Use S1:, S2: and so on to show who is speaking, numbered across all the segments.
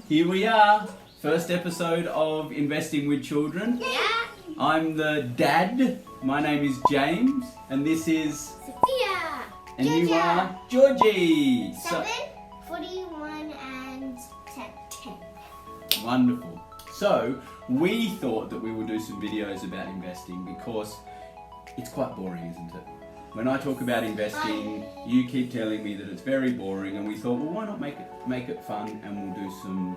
S1: Here we are, first episode of Investing with Children.
S2: Yeah.
S1: I'm the dad. My name is James, and this is
S2: Sophia.
S1: and you
S2: Georgia.
S1: are Georgie.
S2: 7, 41, and 10.
S1: Wonderful. So we thought that we would do some videos about investing because it's quite boring, isn't it? When I talk about investing, you keep telling me that it's very boring, and we thought, well, why not make it fun, and we'll do some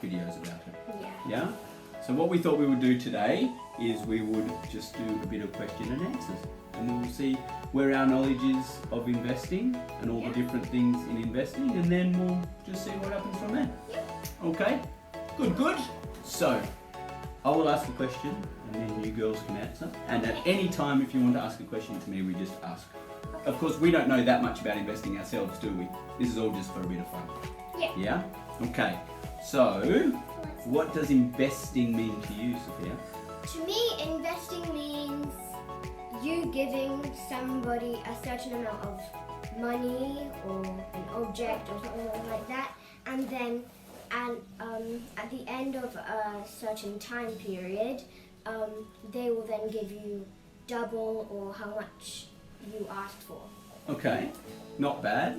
S1: videos about it.
S2: Yeah.
S1: Yeah? So what we thought we would do today is we would just do a bit of question and answers, and we will see where our knowledge is of investing and all the different things in investing, and then we'll just see what happens from there. Okay? Good. So, I will ask a question, and then you girls can answer. And at any time, if you want to ask a question to me, we just ask. Of course, we don't know that much about investing ourselves, do we? This is all just for a bit of fun.
S2: Yeah.
S1: Yeah? Okay. So, what does investing mean to you, Sophia?
S2: To me, investing means you giving somebody a certain amount of money or an object or something like that, and then at the end of a certain time period, they will then give you double or how much you asked for.
S1: Okay. Not bad.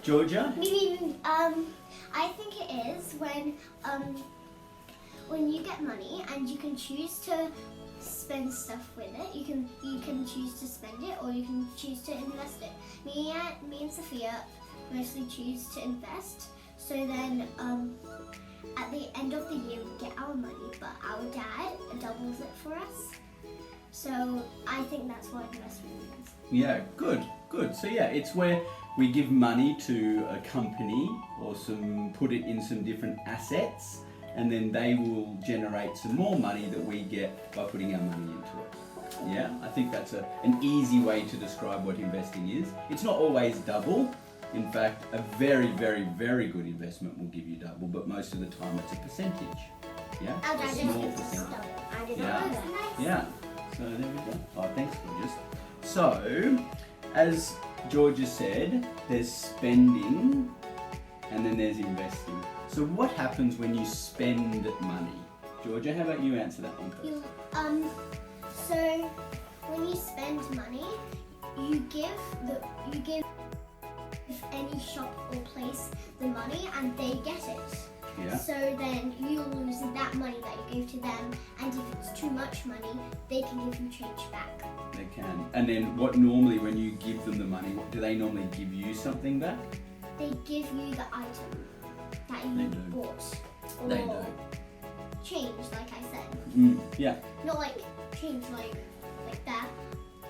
S1: Georgia?
S3: Maybe I think it is when you get money and you can choose to spend stuff with it. You can choose to spend it or you can choose to invest it. Me and Sophia mostly choose to invest. So then at the end of the year we get our money, but our dad doubles it for us. So I think that's what investment means.
S1: Yeah, good. So yeah, it's where we give money to a company or put it in some different assets, and then they will generate some more money that we get by putting our money into it. Yeah, I think that's an easy way to describe what investing is. It's not always double. In fact, a very, very, very good investment will give you double, but most of the time it's a percentage. Yeah,
S3: Our
S1: a
S3: dad
S1: small
S3: just gives us
S1: percentage.
S3: double.
S2: I didn't
S1: Yeah.
S2: know that.
S1: Yeah, so there we go. Oh, thanks, Georges. So, as Georgia said, there's spending and then there's investing. So what happens when you spend money? Georgia, how about you answer that one first?
S3: So when you spend money, you give any shop or place the money and they get it.
S1: Yeah.
S3: So then you lose that money that you gave to them, and if it's too much money, they can give you change back.
S1: They can. And then what normally when you give them the money, what do they normally give you something back?
S3: They give you the item that
S1: They
S3: you
S1: do.
S3: bought. Or
S1: They do.
S3: change, like I said.
S1: Yeah.
S3: Not like change like that.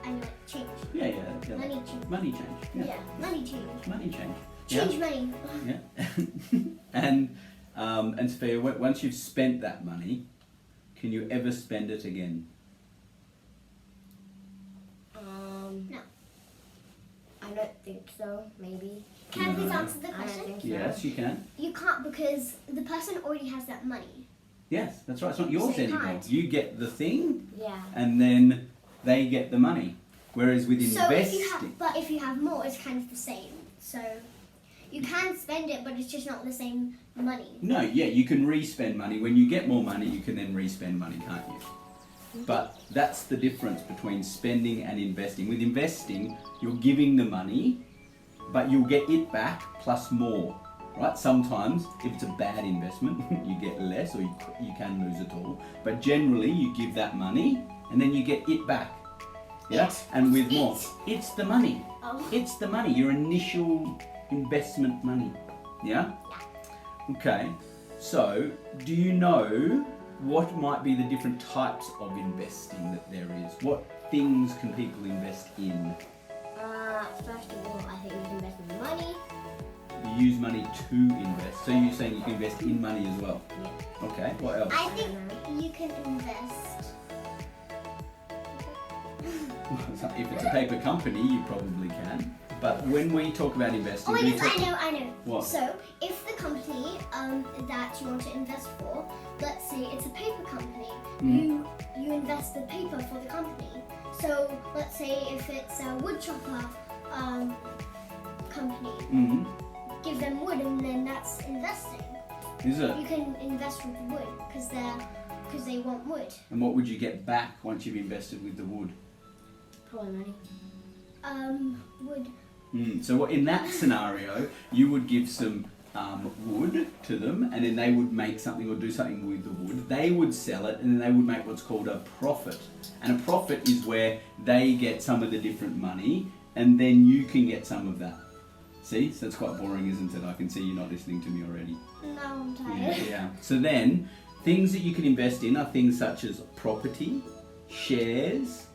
S3: I know like change.
S1: Yeah.
S3: Money change.
S1: Money change.
S3: Yeah, money change.
S1: Money change.
S3: Change money.
S1: Yeah. And Sophia, once you've spent that money, can you ever spend it again?
S3: No.
S2: I don't think so. Maybe.
S3: Can I please
S1: No.
S3: answer the
S2: I don't
S3: question?
S2: think so.
S1: Yes, you can.
S3: You can't because the person already has that money.
S1: Yes, that's right. It's not yours
S3: So you
S1: anymore.
S3: can't.
S1: You get the thing,
S2: Yeah.
S1: and then they get the money. Whereas with
S3: So
S1: investing,
S3: if you have more, it's kind of the same. So you can spend it, but it's just not the same money.
S1: no, yeah, you can re-spend money. When you get more money, you can then re-spend money, can't you? But that's the difference between spending and investing. With investing, you're giving the money, but you'll get it back plus more, right? Sometimes, if it's a bad investment, you get less or you can lose it all. But generally, you give that money and then you get it back. Yeah?
S3: It.
S1: And with
S3: It.
S1: more. It's the money.
S3: Oh.
S1: It's the money, your initial investment money. Yeah? Okay. So, do you know what might be the different types of investing that there is? What things can people invest in?
S2: First of all, I think you can invest in money.
S1: You use money to invest. So you're saying you can invest in money as well?
S2: Yeah.
S1: Okay, what else?
S3: I think you can invest.
S1: If it's a paper company, you probably can. But when we talk about investing,
S3: Oh,
S1: we
S3: yes,
S1: talk-
S3: I know.
S1: What?
S3: So, if the company that you want to invest for, let's say it's a paper company, you invest the paper for the company. So, let's say if it's a wood chopper company,
S1: Mhm.
S3: give them wood, and then that's investing.
S1: Is it?
S3: You can invest with wood because they want wood.
S1: And what would you get back once you've invested with the wood?
S2: Probably money.
S3: Wood.
S1: So in that scenario, you would give some wood to them, and then they would make something or do something with the wood. They would sell it, and then they would make what's called a profit. And a profit is where they get some of the different money, and then you can get some of that. See? So it's quite boring, isn't it? I can see you're not listening to me already.
S3: No, I'm
S1: Yeah,
S3: tired.
S1: yeah. So then, things that you can invest in are things such as property, shares,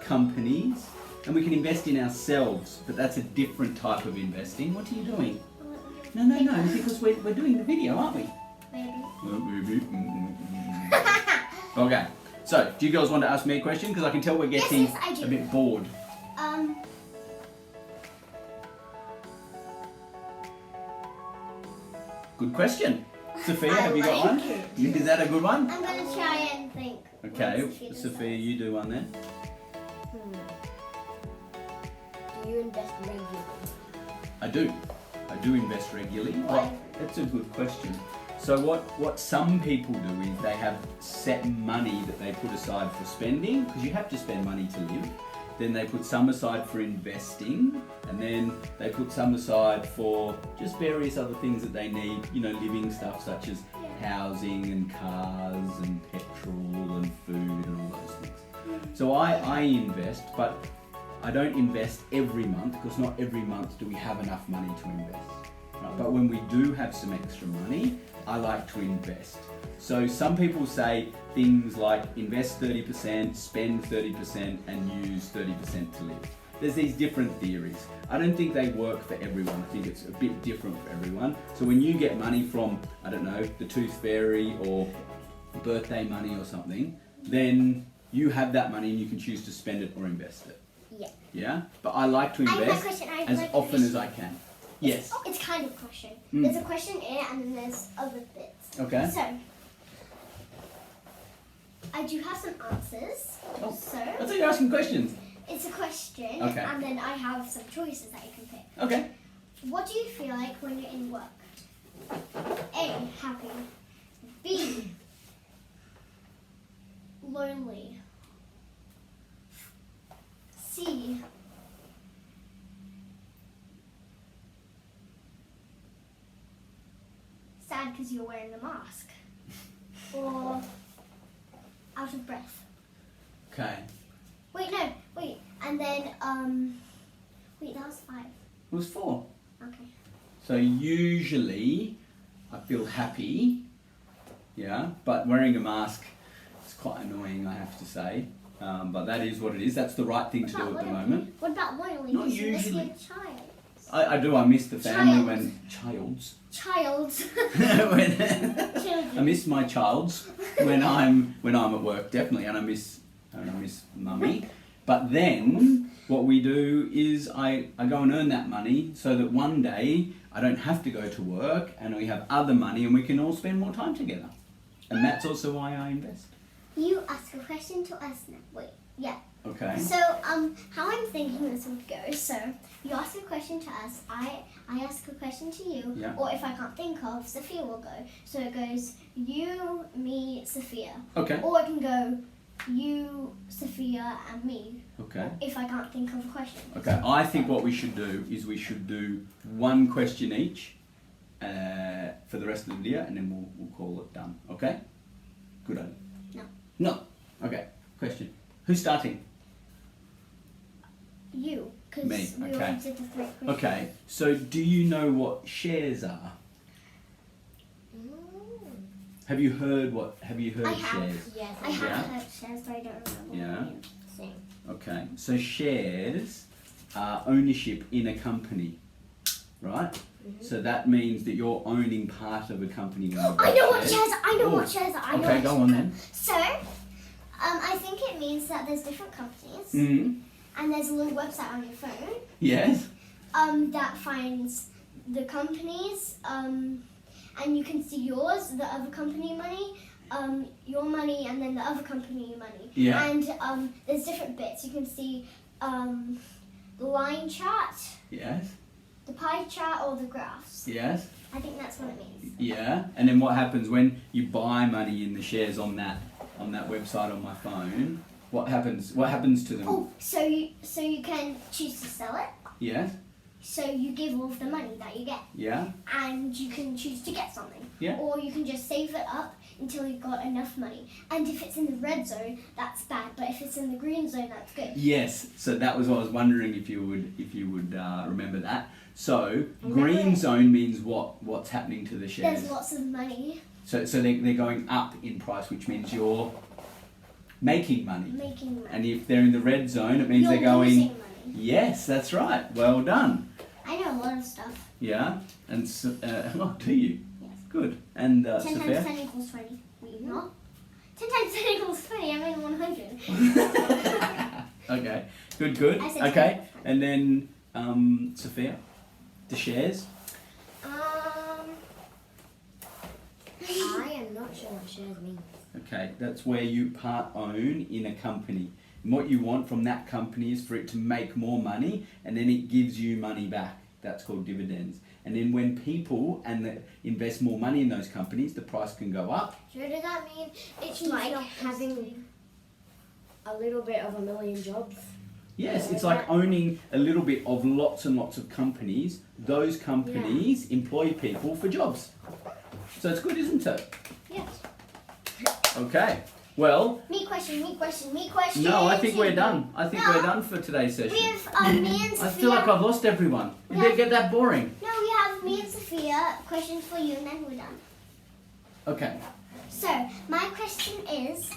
S1: companies, and we can invest in ourselves, but that's a different type of investing. What are you doing? No, because we're doing the video, aren't we?
S3: Maybe.
S1: Okay, so do you girls want to ask me a question? Because I can tell we're getting
S3: Yes, I do.
S1: a bit bored. Good question. Sophia, have you got one? Is that a good one?
S3: I'm gonna try and think.
S1: Okay,
S3: what Sophia
S1: Sophia,
S3: says.
S1: you do one then.
S2: Do you invest regularly?
S1: I do. I do invest regularly.
S3: Why?
S1: That's a good question. So what some people do is they have set money that they put aside for spending, because you have to spend money to live. Then they put some aside for investing, and then they put some aside for just various other things that they need, living stuff such as housing and cars and petrol and food and all those things. So I invest, but I don't invest every month, because not every month do we have enough money to invest. Right? But when we do have some extra money, I like to invest. So some people say things like invest 30%, spend 30%, and use 30% to live. There's these different theories. I don't think they work for everyone. I think it's a bit different for everyone. So when you get money from, I don't know, the Tooth Fairy or birthday money or something, then you have that money and you can choose to spend it or invest it.
S2: Yeah.
S1: Yeah? But I like to
S3: I have a
S1: invest
S3: question. I have
S1: as
S3: a
S1: often
S3: question.
S1: as I can. Yes.
S3: It's kind of a question.
S1: Mm.
S3: There's a question here and then there's other bits.
S1: Okay.
S3: So, I do have some answers.
S1: Oh.
S3: So,
S1: I thought you were asking questions.
S3: it's a question
S1: Okay.
S3: and then I have some choices that you can pick.
S1: Okay.
S3: What do you feel like when you're in work? A. Happy. B. Lonely. C. Sad because you're wearing a mask. Or out of breath.
S1: Okay.
S3: Wait, no, wait. And then, wait, that was 5.
S1: It was 4.
S3: Okay.
S1: So usually I feel happy, yeah, but wearing a mask is quite annoying, I have to say. But that is what it is. That's the right thing to do at the moment.
S3: What about lonely?
S1: Not
S3: Because you miss
S1: usually.
S3: your child.
S1: I do. I miss the family
S3: Child.
S1: when childs.
S3: Child.
S1: I miss my childs when I'm at work, definitely, and I miss mummy. But then what we do is I go and earn that money so that one day I don't have to go to work and we have other money and we can all spend more time together. And that's also why I invest.
S3: You ask a question to us now. Wait, yeah.
S1: Okay.
S3: So, how I'm thinking this would go. So, you ask a question to us. I ask a question to you.
S1: Yeah.
S3: Or if I can't think of, Sophia will go. So it goes you, me, Sophia.
S1: Okay.
S3: Or it can go you, Sophia, and me.
S1: Okay.
S3: If I can't think of a question.
S1: Okay. I think what we should do is we should do one question each for the rest of the video, and then we'll call it done. Okay. Good idea.
S3: No.
S1: No. Okay. Question. Who's starting?
S3: You, because
S1: Me,
S3: we
S1: okay.
S3: already did the 3 questions.
S1: Okay. So do you know what shares are? Have you heard
S3: I have.
S1: shares?
S2: Yes.
S3: I have
S1: Yeah.
S3: heard shares, but I don't remember.
S1: Yeah.
S3: what
S2: Same.
S1: Okay. So shares are ownership in a company, right? So that means that you're owning part of a company. When you
S3: I
S1: buy
S3: know what
S1: shares.
S3: shares are. I know
S1: Oh.
S3: what shares are. I know
S1: Okay,
S3: what
S1: go
S3: shares
S1: on
S3: are.
S1: then.
S3: So, I think it means that there's different companies,
S1: Mm.
S3: and there's a little website on your phone,
S1: Yes.
S3: that finds the companies, and you can see yours, the other company money, your money, and then the other company money.
S1: Yeah.
S3: And there's different bits. You can see the line chart,
S1: Yes.
S3: the pie chart or the graphs.
S1: Yes.
S3: I think that's what it means.
S1: Yeah. And then what happens when you buy money in the shares on that website on my phone? What happens? What happens to them?
S3: Oh, so you can choose to sell it.
S1: Yes.
S3: So you give all of the money that you get,
S1: Yeah.
S3: and you can choose to get something.
S1: Yeah.
S3: Or you can just save it up until you've got enough money. And if it's in the red zone, that's bad. But if it's in the green zone, that's good.
S1: Yes. So that was what I was wondering if you would remember that. So green zone means what's happening to the shares.
S3: There's lots of money.
S1: So they're going up in price, which means you're making money.
S3: Making money.
S1: And if they're in the red zone, it means
S3: You're
S1: they're going.
S3: losing money.
S1: Yes, that's right. Well done.
S3: I know a lot of stuff.
S1: Yeah. And oh, do you?
S3: Yes.
S1: Good. And
S3: 10 times
S1: Sophia?
S3: 10 equals 20. Wait, not? 10 times 10 equals 20. I mean 100.
S1: Okay. Good.
S3: I said
S1: Okay.
S3: 10.
S1: And then Sophia, the shares.
S2: I am not sure what shares mean.
S1: Okay, that's where you part own in a company. And what you want from that company is for it to make more money, and then it gives you money back. That's called dividends. And then when people invest more money in those companies, the price can go up.
S2: So does that mean it's
S3: It's
S2: like
S3: not
S2: having a little bit of a million jobs?
S1: Yes, it's like owning a little bit of lots and lots of companies. Those companies employ people for jobs. So it's good, isn't it?
S3: Yes.
S1: Okay. Well,
S3: Me question.
S1: no, I think we're done. I think we're done for today's session.
S3: We have me and Sophia.
S1: I feel like I've lost everyone. Did it get that boring?
S3: No, we have me and Sophia questions for you, and then we're done.
S1: Okay.
S3: So, my question is,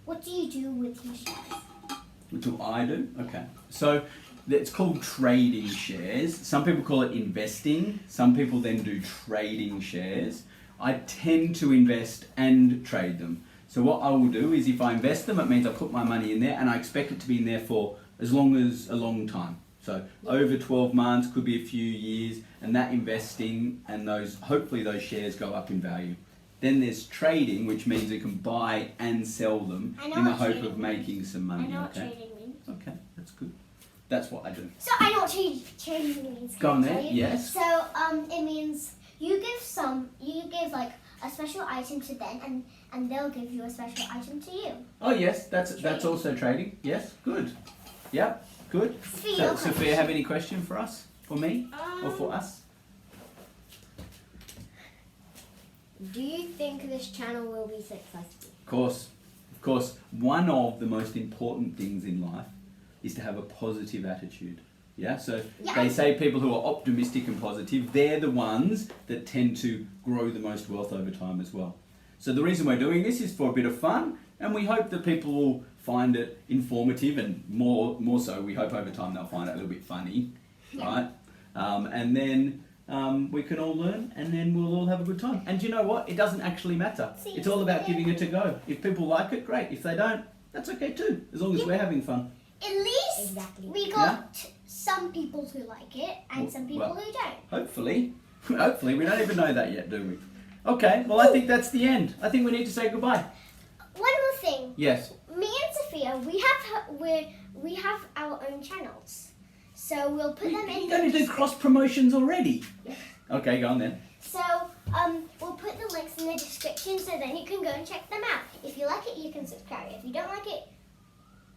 S3: what do you do with your shares?
S1: What do I do? Okay. So it's called trading shares. Some people call it investing. Some people then do trading shares. I tend to invest and trade them. So what I will do is if I invest them, it means I put my money in there and I expect it to be in there for as long time. So over 12 months, could be a few years, and that investing and hopefully those shares go up in value. Then there's trading, which means you can buy and sell them
S3: I know
S1: in the
S3: what
S1: hope
S3: trading
S1: of making
S3: means.
S1: some money.
S3: I know what
S1: Okay.
S3: trading means.
S1: Okay, that's good. That's what I do.
S3: So I know what trading means.
S1: Go on
S3: Can I
S1: then,
S3: tell you?
S1: yes.
S3: So it means you give like a special item to them, and they'll give you a special item to you.
S1: Oh yes, that's
S3: Trading.
S1: also trading. Yes, good. Yep, good.
S3: Sophia,
S1: So,
S3: your
S1: Sophia,
S3: question.
S1: have any question for us, for me, or for us?
S2: Do you think this channel will be successful?
S1: Of course. One of the most important things in life is to have a positive attitude. Yeah, so
S3: Yeah.
S1: they say people who are optimistic and positive, they're the ones that tend to grow the most wealth over time as well. So the reason we're doing this is for a bit of fun, and we hope that people will find it informative, and more so, we hope over time they'll find it a little bit funny, right? And then we can all learn, and then we'll all have a good time. And do you know what? It doesn't actually matter. It's all about giving it a go. If people like it, great. If they don't, that's okay too, as long as we're having fun.
S3: At least
S2: Exactly.
S3: we got some people who like it and some people
S1: Well,
S3: who don't.
S1: Hopefully, we don't even know that yet, do we? Okay, well I think that's the end. I think we need to say goodbye.
S3: One more thing.
S1: Yes.
S3: Me and Sophia, we have our own channels, so we'll put them in.
S1: You're going to do cross promotions already? Okay, go on then.
S3: So we'll put the links in the description, so then you can go and check them out. If you like it, you can subscribe. If you don't like it,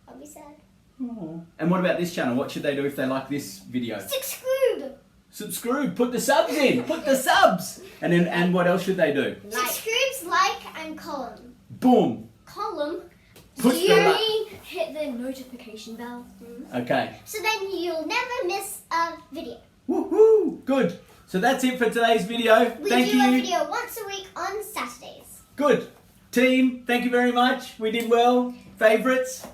S3: I'll be sad.
S1: Oh. And what about this channel? What should they do if they like this video?
S3: Subscribe.
S1: Subscribe. Put the subs in. Put the subs. And what else should they do?
S3: Subscribe, like, and column.
S1: Boom.
S3: Column.
S1: Push
S3: Do
S1: the
S3: you
S1: li-
S3: mean hit the notification bell?
S1: Okay.
S3: So then you'll never miss a video.
S1: Woohoo! Good. So that's it for today's video.
S3: We
S1: Thank
S3: do
S1: you.
S3: a video once a week on Saturdays.
S1: Good. Team, thank you very much. We did well. Favourites?